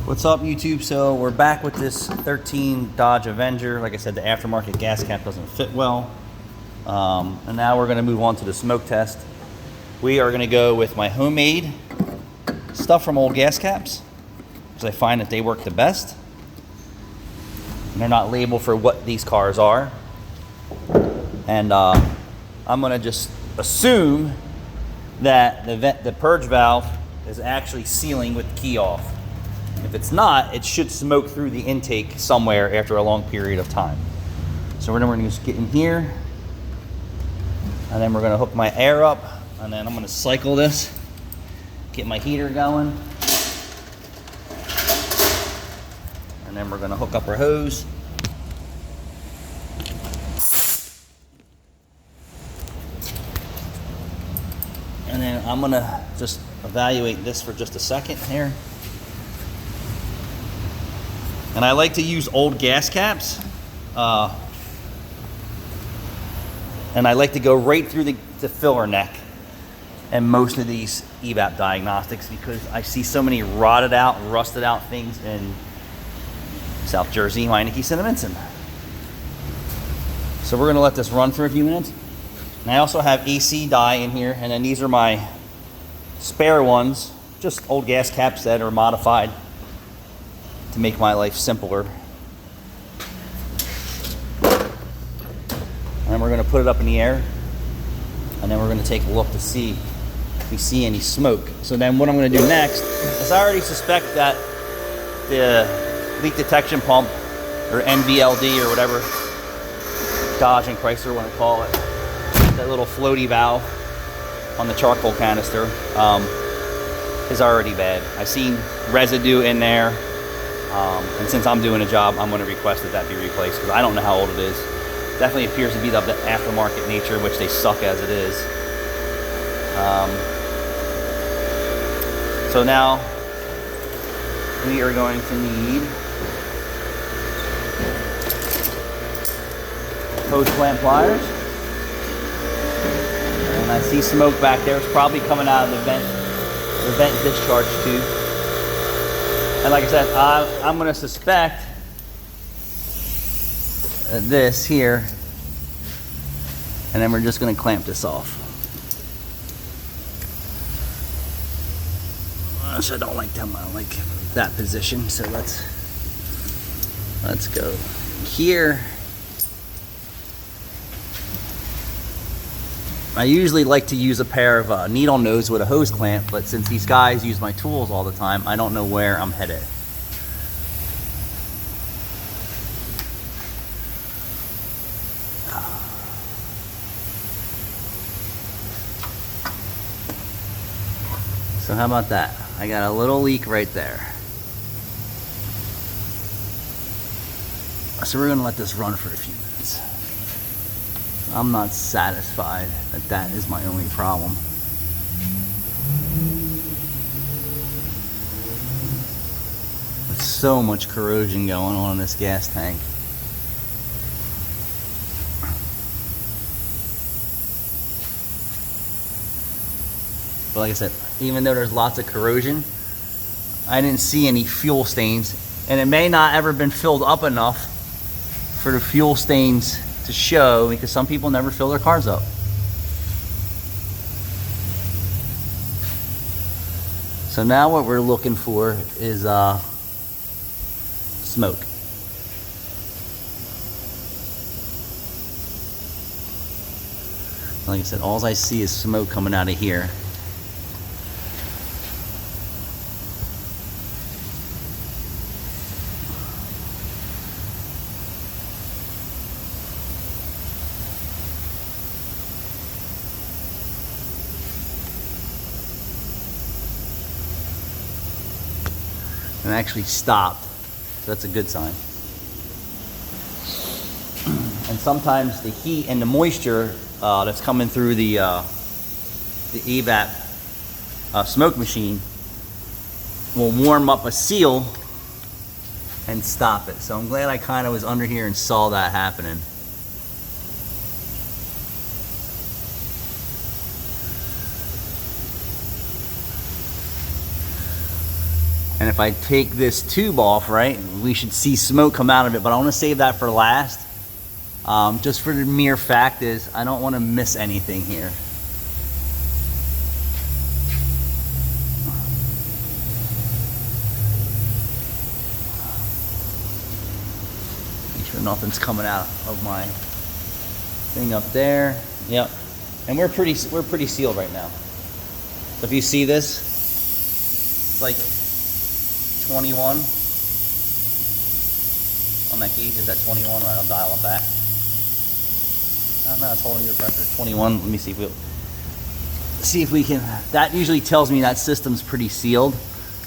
What's up, YouTube? So we're back with this 13 Dodge Avenger. Like I said, the aftermarket gas cap doesn't fit well. And now we're going to move on to the smoke test. We are going to go with my homemade stuff from old gas caps, because I find that they work the best. And they're not labeled for what these cars are. And I'm going to just assume that the purge valve is actually sealing with the key off. If it's not, it should smoke through the intake somewhere after a long period of time. So we're going to just get in here, and then we're going to hook my air up, and then I'm going to cycle this, get my heater going, and then we're going to hook up our hose. And then I'm going to just evaluate this for just a second here. And I like to use old gas caps. And I like to go right through the filler neck and most of these evap diagnostics, because I see so many rotted out, rusted out things in South Jersey, Meineke, Cinnaminson. So we're gonna let this run for a few minutes. And I also have AC dye in here, and then these are my spare ones, just old gas caps that are modified to make my life simpler. And we're going to put it up in the air, and then we're going to take a look to see if we see any smoke. So then what I'm going to do next is, I already suspect that the leak detection pump, or NVLD, or whatever Dodge and Chrysler want to call it, that little floaty valve on the charcoal canister, is already bad. I've seen residue in there. And since I'm doing a job, I'm going to request that be replaced, because I don't know how old it is. Definitely appears to be of the aftermarket nature, which they suck as it is. So now we are going to need hose clamp pliers. And I see smoke back there. It's probably coming out of the vent discharge tube. And like I said, I'm going to suspect this here, and then we're just going to clamp this off. I don't like them. I don't like that position. So let's go here. I usually like to use a pair of needle nose with a hose clamp, but since these guys use my tools all the time, I don't know where I'm headed. So how about that? I got a little leak right there. So we're gonna let this run for a few minutes. I'm not satisfied that that is my only problem. There's so much corrosion going on in this gas tank. But like I said, even though there's lots of corrosion, I didn't see any fuel stains, and it may not ever been filled up enough for the fuel stains to show, because some people never fill their cars up. So now what we're looking for is smoke. Like I said, all I see is smoke coming out of here. And actually stopped, so that's a good sign. And sometimes the heat and the moisture that's coming through the evap smoke machine will warm up a seal and stop it. So I'm glad I kind of was under here and saw that happening. And if I take this tube off, right, we should see smoke come out of it, but I want to save that for last. Just for the mere fact is, I don't want to miss anything here. Make sure nothing's coming out of my thing up there. Yep. And we're pretty sealed right now. So if you see this, it's like 21 on that gauge. Is that 21? All right, I'll dial it back. Oh, no, it's holding good pressure. 21. Let me see if we can. That usually tells me that system's pretty sealed.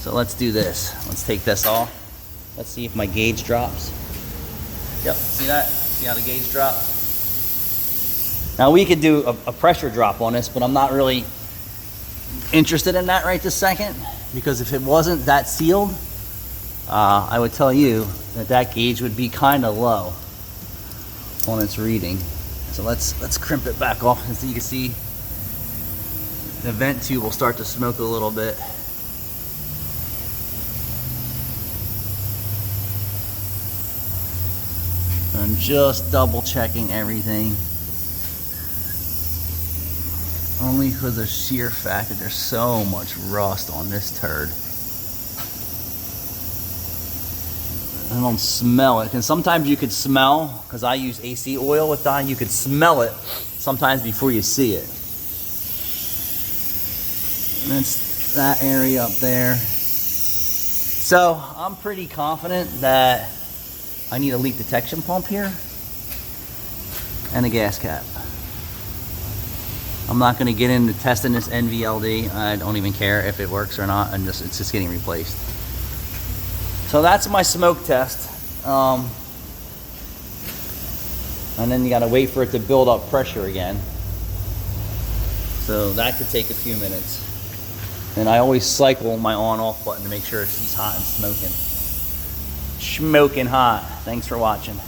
So let's do this. Let's take this off. Let's see if my gauge drops. Yep. See that? See how the gauge drops? Now we could do a pressure drop on this, but I'm not really interested in that right this second, because if it wasn't that sealed, I would tell you that gauge would be kind of low on its reading. So let's crimp it back off, and so you can see the vent tube will start to smoke a little bit. I'm just double checking everything. Only because of the sheer fact that there's so much rust on this turd. I don't smell it. And sometimes you could smell, because I use AC oil with dye, you could smell it sometimes before you see it. And it's that area up there. So I'm pretty confident that I need a leak detection pump here and a gas cap. I'm not going to get into testing this NVLD. I don't even care if it works or not. It's just getting replaced. So that's my smoke test. And then you got to wait for it to build up pressure again. So that could take a few minutes. And I always cycle my on-off button to make sure it's hot and smoking. Smoking hot. Thanks for watching.